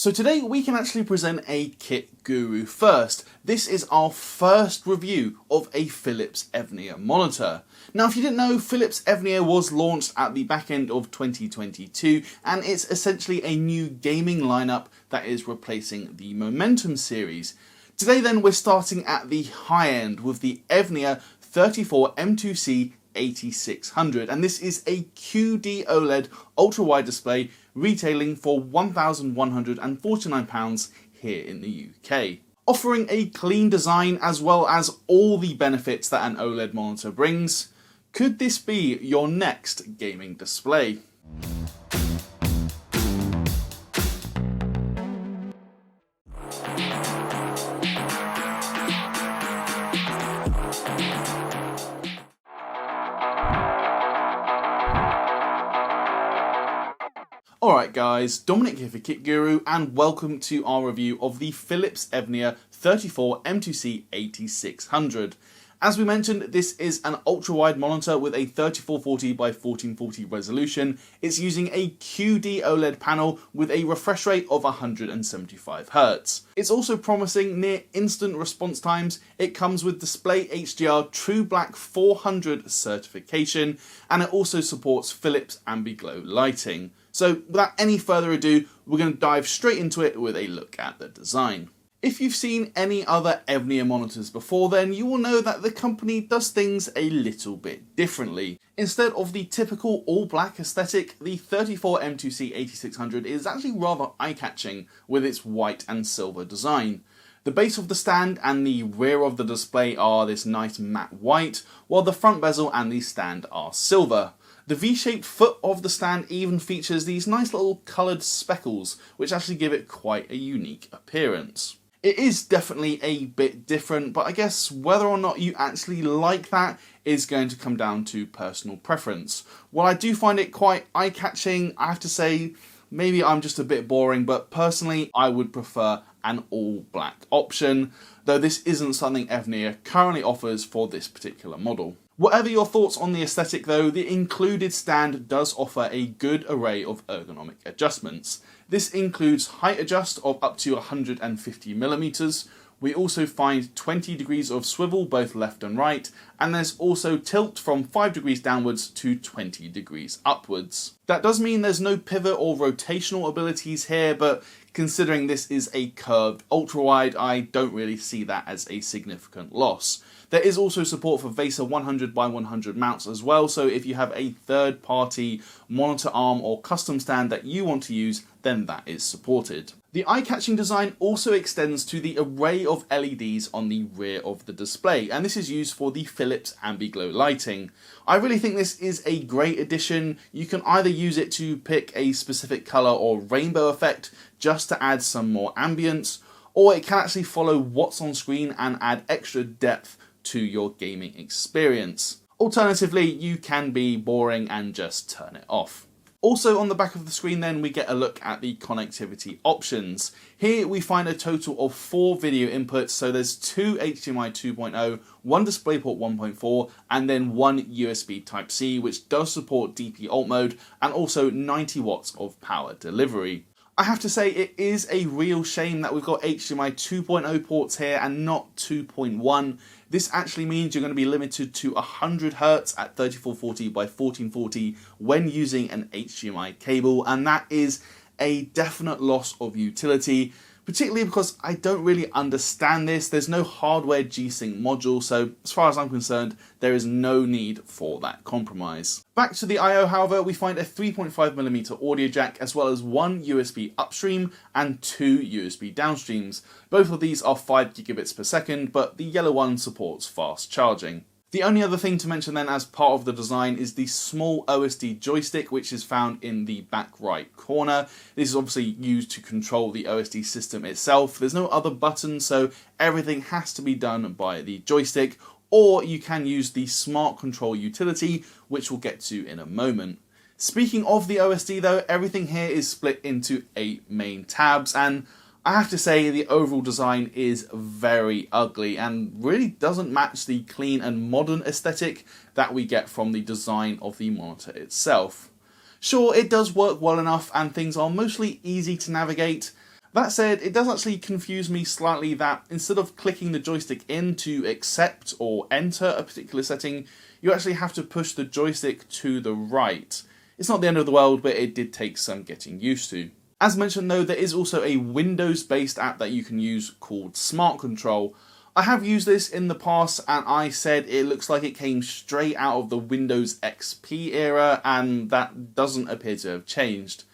So today we can actually present a kit guru first. This is our first review of a Philips Evnia monitor. Now if you didn't know, Philips Evnia was launched at the back end of 2022 and it's essentially a new gaming lineup that is replacing the Momentum series. Today then we're starting at the high end with the Evnia 34M2C8600, and this is a QD-OLED ultra-wide display retailing for £1,149 here in the UK. Offering a clean design as well as all the benefits that an OLED monitor brings, could this be your next gaming display? Alright guys, Dominic here for Kit Guru and welcome to our review of the Philips Evnia 34M2C8600. As we mentioned, this is an ultra-wide monitor with a 3440 by 1440 resolution. It's using a QD-OLED panel with a refresh rate of 175Hz. It's also promising near instant response times. It comes with Display HDR True Black 400 certification, and it also supports Philips Ambiglow lighting. So without any further ado, we're going to dive straight into it with a look at the design. If you've seen any other Evnia monitors before, then you will know that the company does things a little bit differently. Instead of the typical all-black aesthetic, the 34M2C8600 is actually rather eye-catching with its white and silver design. The base of the stand and the rear of the display are this nice matte white, while the front bezel and the stand are silver. The V-shaped foot of the stand even features these nice little coloured speckles, which actually give it quite a unique appearance. It is definitely a bit different, but I guess whether or not you actually like that is going to come down to personal preference. While I do find it quite eye-catching, I have to say maybe I'm just a bit boring, but personally I would prefer an all-black option, though this isn't something Evnia currently offers for this particular model. Whatever your thoughts on the aesthetic though, the included stand does offer a good array of ergonomic adjustments. This includes height adjust of up to 150mm. We also find 20 degrees of swivel both left and right, and there's also tilt from 5 degrees downwards to 20 degrees upwards. That does mean there's no pivot or rotational abilities here, but considering this is a curved ultra-wide, I don't really see that as a significant loss. There is also support for VESA 100x100 mounts as well, so if you have a third-party monitor arm or custom stand that you want to use, then that is supported. The eye-catching design also extends to the array of LEDs on the rear of the display, and this is used for the Philips Ambiglow lighting. I really think this is a great addition. You can either use it to pick a specific colour or rainbow effect just to add some more ambience, or it can actually follow what's on screen and add extra depth to your gaming experience. Alternatively, you can be boring and just turn it off. Also on the back of the screen then we get a look at the connectivity options. Here we find a total of 4 video inputs, so there's 2 HDMI 2.0, 1 DisplayPort 1.4 and then 1 USB Type-C, which does support DP alt mode and also 90 watts of power delivery. I have to say it is a real shame that we've got HDMI 2.0 ports here and not 2.1. This actually means you're going to be limited to 100Hz at 3440 by 1440 when using an HDMI cable, and that is a definite loss of utility, particularly because I don't really understand this. There's no hardware G-Sync module, so as far as I'm concerned, there is no need for that compromise. Back to the I/O however, we find a 3.5mm audio jack as well as 1 USB upstream and 2 USB downstreams. Both of these are 5 gigabits per second, but the yellow one supports fast charging. The only other thing to mention then as part of the design is the small OSD joystick, which is found in the back right corner. This is obviously used to control the OSD system itself. There's no other buttons, so everything has to be done by the joystick, or you can use the SmartControl utility, which we'll get to in a moment. Speaking of the OSD though, everything here is split into 8 main tabs, and I have to say the overall design is very ugly and really doesn't match the clean and modern aesthetic that we get from the design of the monitor itself. Sure, it does work well enough and things are mostly easy to navigate, That said, it does actually confuse me slightly that instead of clicking the joystick in to accept or enter a particular setting, you actually have to push the joystick to the right. It's not the end of the world, but it did take some getting used to. As mentioned though, there is also a Windows-based app that you can use called SmartControl. I have used this in the past and I said it looks like it came straight out of the Windows XP era, and that doesn't appear to have changed.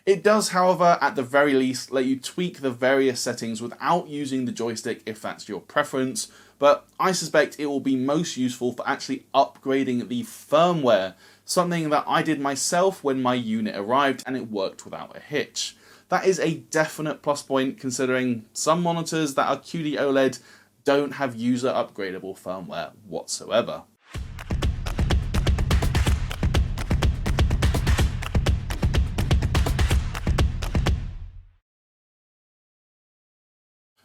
It does, however, at the very least, let you tweak the various settings without using the joystick if that's your preference, but I suspect it will be most useful for actually upgrading the firmware, something that I did myself when my unit arrived and it worked without a hitch. That is a definite plus point considering some monitors that are QD-OLED don't have user upgradable firmware whatsoever.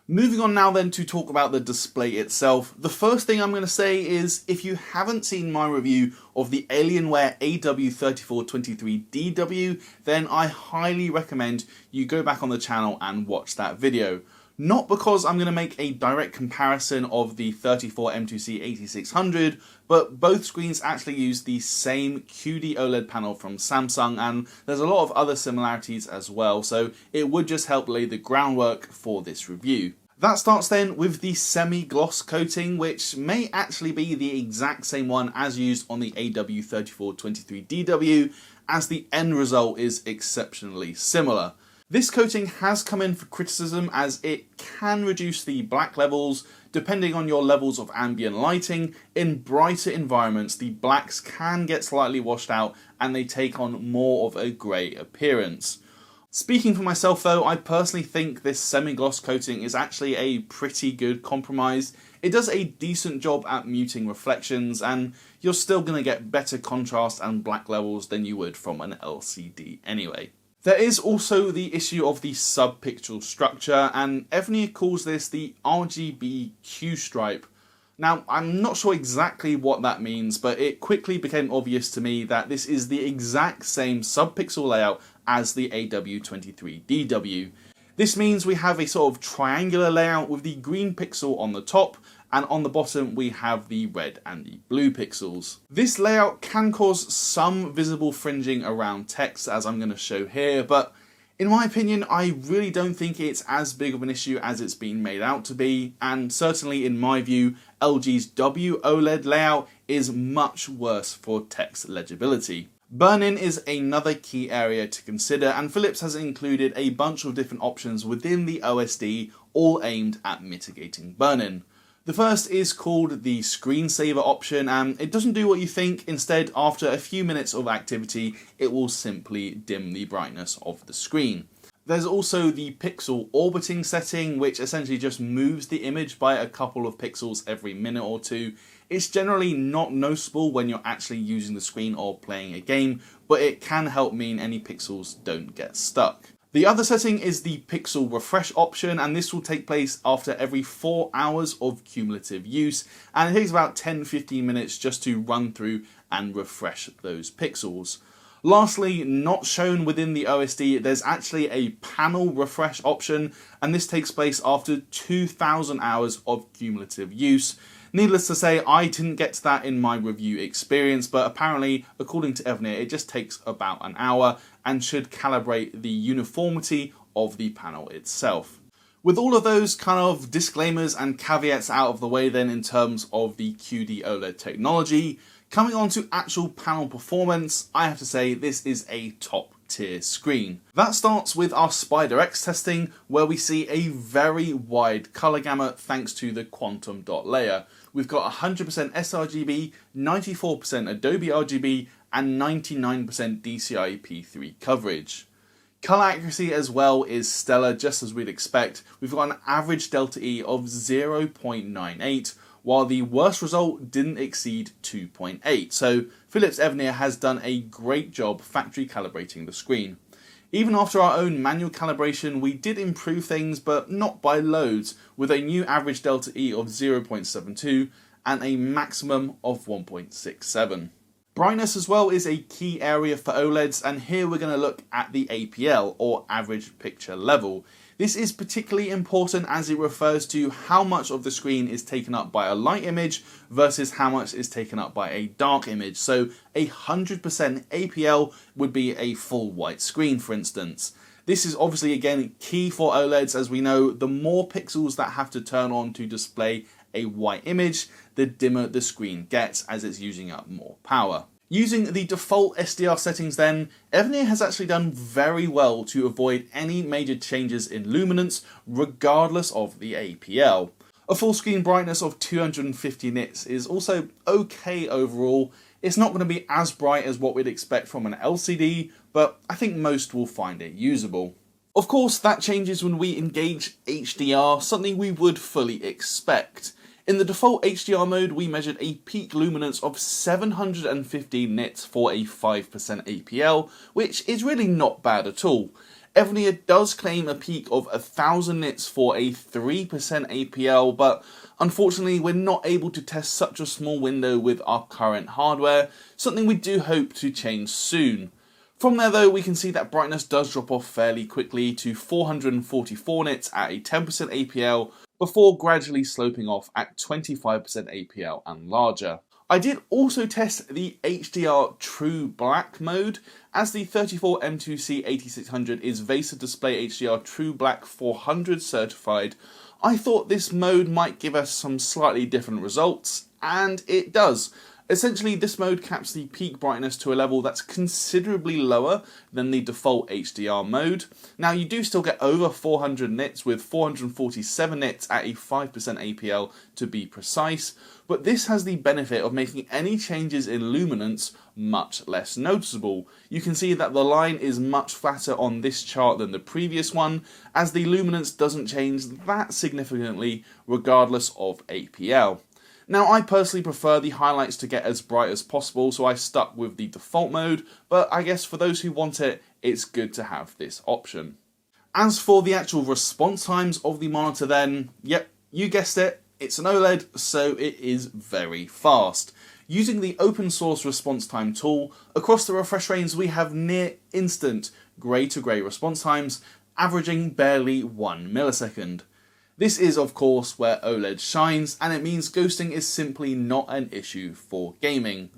Moving on now then to talk about the display itself. The first thing I'm going to say is if you haven't seen my review of the Alienware AW3423DW, then I highly recommend you go back on the channel and watch that video. Not because I'm going to make a direct comparison of the 34M2C8600, but both screens actually use the same QD-OLED panel from Samsung, and there's a lot of other similarities as well, so it would just help lay the groundwork for this review. That starts then with the semi-gloss coating, which may actually be the exact same one as used on the AW3423DW, as the end result is exceptionally similar. This coating has come in for criticism as it can reduce the black levels depending on your levels of ambient lighting. In brighter environments, the blacks can get slightly washed out and they take on more of a grey appearance. Speaking for myself though, I personally think this semi-gloss coating is actually a pretty good compromise. It does a decent job at muting reflections and you're still going to get better contrast and black levels than you would from an LCD anyway. There is also the issue of the sub-pixel structure, and Evnia calls this the RGB Q stripe. Now, I'm not sure exactly what that means, but it quickly became obvious to me that this is the exact same sub-pixel layout as the AW23DW. This means we have a sort of triangular layout with the green pixel on the top, and on the bottom we have the red and the blue pixels. This layout can cause some visible fringing around text, as I'm going to show here, but in my opinion I really don't think it's as big of an issue as it's been made out to be, and certainly in my view LG's WOLED layout is much worse for text legibility. Burn-in is another key area to consider, and Philips has included a bunch of different options within the OSD, all aimed at mitigating burn-in. The first is called the screensaver option, and it doesn't do what you think. Instead, after a few minutes of activity, it will simply dim the brightness of the screen. There's also the pixel orbiting setting, which essentially just moves the image by a couple of pixels every minute or two. It's generally not noticeable when you're actually using the screen or playing a game, but it can help mean any pixels don't get stuck. The other setting is the pixel refresh option, and this will take place after every 4 hours of cumulative use, and it takes about 10-15 minutes just to run through and refresh those pixels. Lastly, not shown within the OSD, there's actually a panel refresh option, and this takes place after 2,000 hours of cumulative use. Needless to say, I didn't get to that in my review experience, but apparently, according to Evnia, it just takes about an hour and should calibrate the uniformity of the panel itself. With all of those kind of disclaimers and caveats out of the way then in terms of the QD-OLED technology, coming on to actual panel performance, I have to say this is a top tier screen. That starts with our SpyderX testing, where we see a very wide colour gamut thanks to the quantum dot layer. We've got 100% sRGB, 94% Adobe RGB, and 99% DCI P3 coverage. Colour accuracy as well is stellar, just as we'd expect. We've got an average delta E of 0.98, while the worst result didn't exceed 2.8, so Philips Evnia has done a great job factory calibrating the screen. Even after our own manual calibration, we did improve things, but not by loads, with a new average delta E of 0.72 and a maximum of 1.67. Brightness as well is a key area for OLEDs, and here we're going to look at the APL, or average picture level. This is particularly important as it refers to how much of the screen is taken up by a light image versus how much is taken up by a dark image. So 100% APL would be a full white screen, for instance. This is obviously again key for OLEDs, as we know the more pixels that have to turn on to display a white image, the dimmer the screen gets as it's using up more power. Using the default SDR settings then, Evnia has actually done very well to avoid any major changes in luminance regardless of the APL. A full screen brightness of 250 nits is also okay overall. It's not going to be as bright as what we'd expect from an LCD, but I think most will find it usable. Of course, that changes when we engage HDR, something we would fully expect. In the default HDR mode, we measured a peak luminance of 715 nits for a 5% APL, which is really not bad at all. Evnia does claim a peak of 1000 nits for a 3% APL, but unfortunately we're not able to test such a small window with our current hardware, something we do hope to change soon. From there though, we can see that brightness does drop off fairly quickly to 444 nits at a 10% APL, before gradually sloping off at 25% APL and larger. I did also test the HDR True Black mode, as the 34M2C8600 is Vega Display HDR True Black 400 certified. I thought this mode might give us some slightly different results, and it does. Essentially, this mode caps the peak brightness to a level that's considerably lower than the default HDR mode. Now, you do still get over 400 nits with 447 nits at a 5% APL to be precise, but this has the benefit of making any changes in luminance much less noticeable. You can see that the line is much flatter on this chart than the previous one, as the luminance doesn't change that significantly regardless of APL. Now, I personally prefer the highlights to get as bright as possible, so I stuck with the default mode, but I guess for those who want it, it's good to have this option. As for the actual response times of the monitor then, yep, you guessed it, it's an OLED, so it is very fast. Using the open source response time tool, across the refresh range we have near instant grey to grey response times, averaging barely 1 millisecond. This is of course where OLED shines, and it means ghosting is simply not an issue for gaming.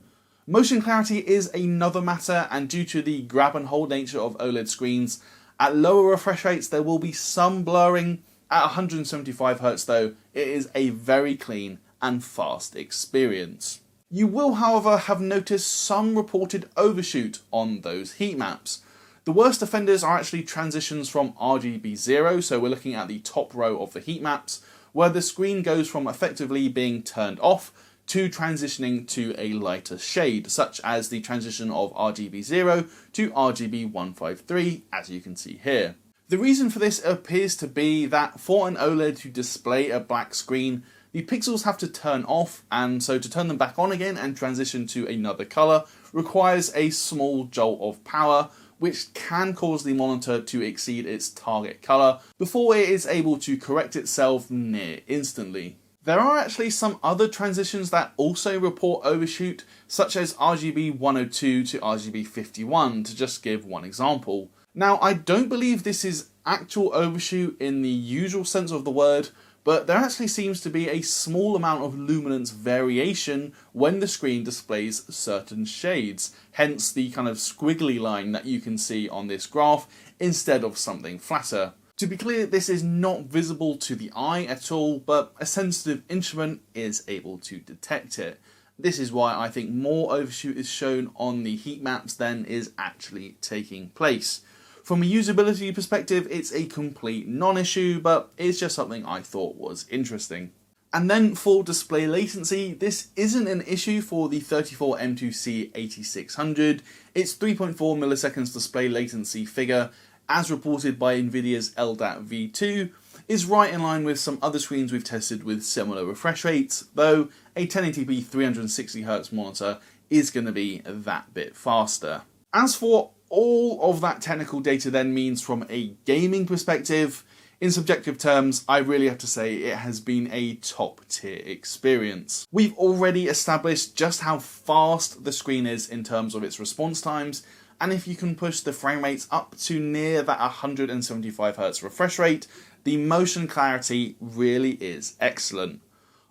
Motion clarity is another matter, and due to the grab and hold nature of OLED screens, at lower refresh rates there will be some blurring. At 175Hz though, it is a very clean and fast experience. You will however have noticed some reported overshoot on those heat maps. The worst offenders are actually transitions from RGB 0, so we're looking at the top row of the heat maps, where the screen goes from effectively being turned off to transitioning to a lighter shade, such as the transition of RGB 0 to RGB 153, as you can see here. The reason for this appears to be that for an OLED to display a black screen, the pixels have to turn off, and so to turn them back on again and transition to another colour requires a small jolt of power, which can cause the monitor to exceed its target colour before it is able to correct itself near instantly. There are actually some other transitions that also report overshoot, such as RGB 102 to RGB 51, to just give one example. Now, I don't believe this is actual overshoot in the usual sense of the word, but there actually seems to be a small amount of luminance variation when the screen displays certain shades, hence the kind of squiggly line that you can see on this graph instead of something flatter. To be clear, this is not visible to the eye at all, but a sensitive instrument is able to detect it. This is why I think more overshoot is shown on the heat maps than is actually taking place. From a usability perspective, it's a complete non-issue, but it's just something I thought was interesting. And then for display latency, this isn't an issue for the 34M2C8600. Its 3.4 milliseconds display latency figure, as reported by Nvidia's LDAP v2, is right in line with some other screens we've tested with similar refresh rates, though a 1080p 360Hz monitor is going to be that bit faster. As for all of that technical data then means from a gaming perspective, in subjective terms, I really have to say it has been a top tier experience. We've already established just how fast the screen is in terms of its response times, and if you can push the frame rates up to near that 175Hz refresh rate, the motion clarity really is excellent.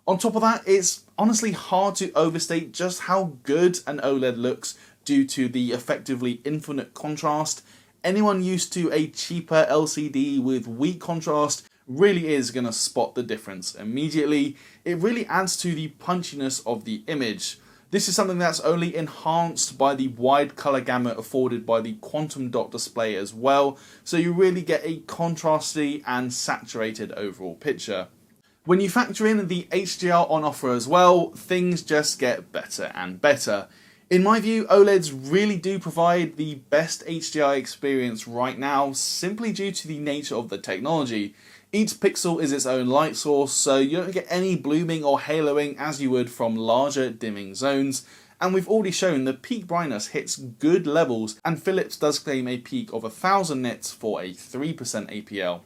On top of that, it's honestly hard to overstate just how good an OLED looks due to the effectively infinite contrast. Anyone used to a cheaper LCD with weak contrast really is going to spot the difference immediately. It really adds to the punchiness of the image. This is something that's only enhanced by the wide colour gamut afforded by the quantum dot display as well, so you really get a contrasty and saturated overall picture. When you factor in the HDR on offer as well, things just get better and better. In my view, OLEDs really do provide the best HDR experience right now, simply due to the nature of the technology. Each pixel is its own light source, so you don't get any blooming or haloing as you would from larger dimming zones, and we've already shown the peak brightness hits good levels, and Philips does claim a peak of 1000 nits for a 3% APL.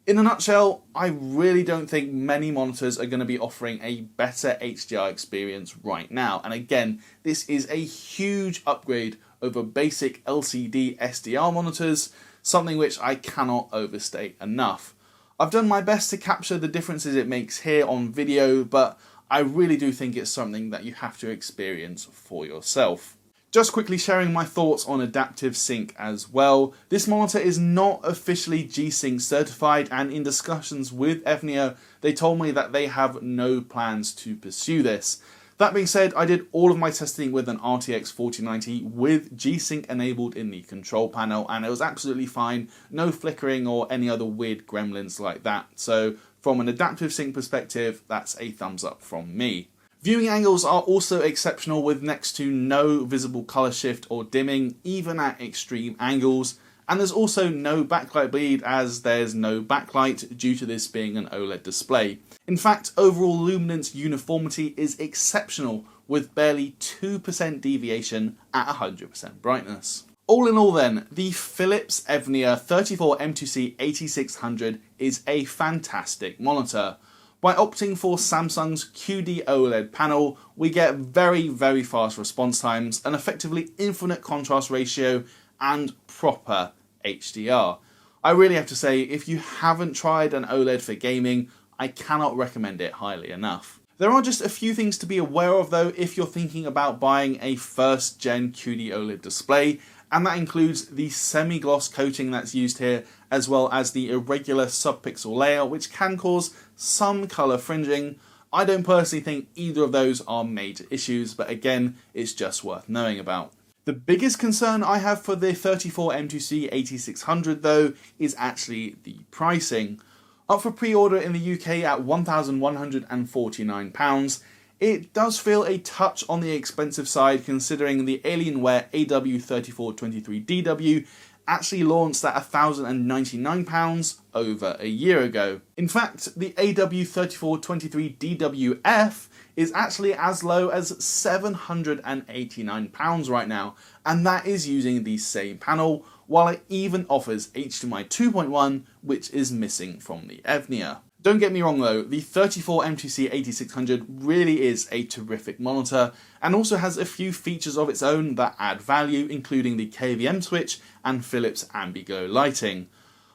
In a nutshell, I really don't think many monitors are going to be offering a better HDR experience right now, and again, this is a huge upgrade over basic LCD SDR monitors, something which I cannot overstate enough. I've done my best to capture the differences it makes here on video, but I really do think it's something that you have to experience for yourself. Just quickly sharing my thoughts on Adaptive Sync as well. This monitor is not officially G-Sync certified, and in discussions with Evnia, they told me that they have no plans to pursue this. That being said, I did all of my testing with an RTX 4090 with G-Sync enabled in the control panel, and it was absolutely fine, no flickering or any other weird gremlins like that. So from an Adaptive Sync perspective, that's a thumbs up from me. Viewing angles are also exceptional with next to no visible color shift or dimming, even at extreme angles. And there's also no backlight bleed, as there's no backlight due to this being an OLED display. In fact, overall luminance uniformity is exceptional with barely 2% deviation at 100% brightness. All in all then, the Philips Evnia 34M2C8600 is a fantastic monitor. By opting for Samsung's QD-OLED panel, we get very fast response times, an effectively infinite contrast ratio, and proper HDR. I really have to say, if you haven't tried an OLED for gaming, I cannot recommend it highly enough. There are just a few things to be aware of though if you're thinking about buying a first gen QD-OLED display, and that includes the semi-gloss coating that's used here, as well as the irregular subpixel layer, which can cause some colour fringing. I don't personally think either of those are major issues, but again, it's just worth knowing about. The biggest concern I have for the 34M2C8600 though is actually the pricing. Up for pre-order in the UK at £1,149, it does feel a touch on the expensive side considering the Alienware AW3423DW actually launched at £1,099 over a year ago. In fact, the AW3423DWF is actually as low as £789 right now, and that is using the same panel, while it even offers HDMI 2.1, which is missing from the Evnia. Don't get me wrong though, the 34M2C8600 really is a terrific monitor, and also has a few features of its own that add value, including the KVM switch and Philips Ambiglow lighting.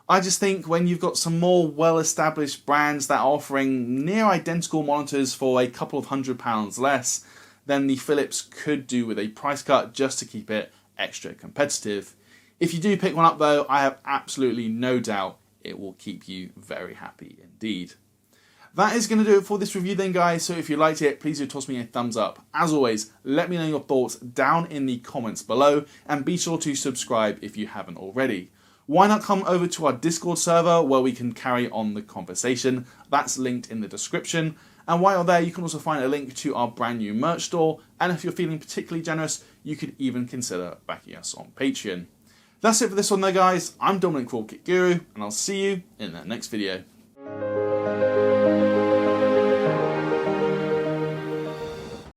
I just think when you've got some more well-established brands that are offering near identical monitors for a couple of £100 less, then the Philips could do with a price cut just to keep it extra competitive. If you do pick one up though, I have absolutely no doubt it will keep you very happy indeed. That is going to do it for this review then guys, so if you liked it, please do toss me a thumbs up. As always, let me know your thoughts down in the comments below, and be sure to subscribe if you haven't already. Why not come over to our Discord server where we can carry on the conversation? That's linked in the description. And while you're there, you can also find a link to our brand new merch store, and if you're feeling particularly generous, you could even consider backing us on Patreon. That's it for this one though guys, I'm Dominic Kit Guru, and I'll see you in the next video.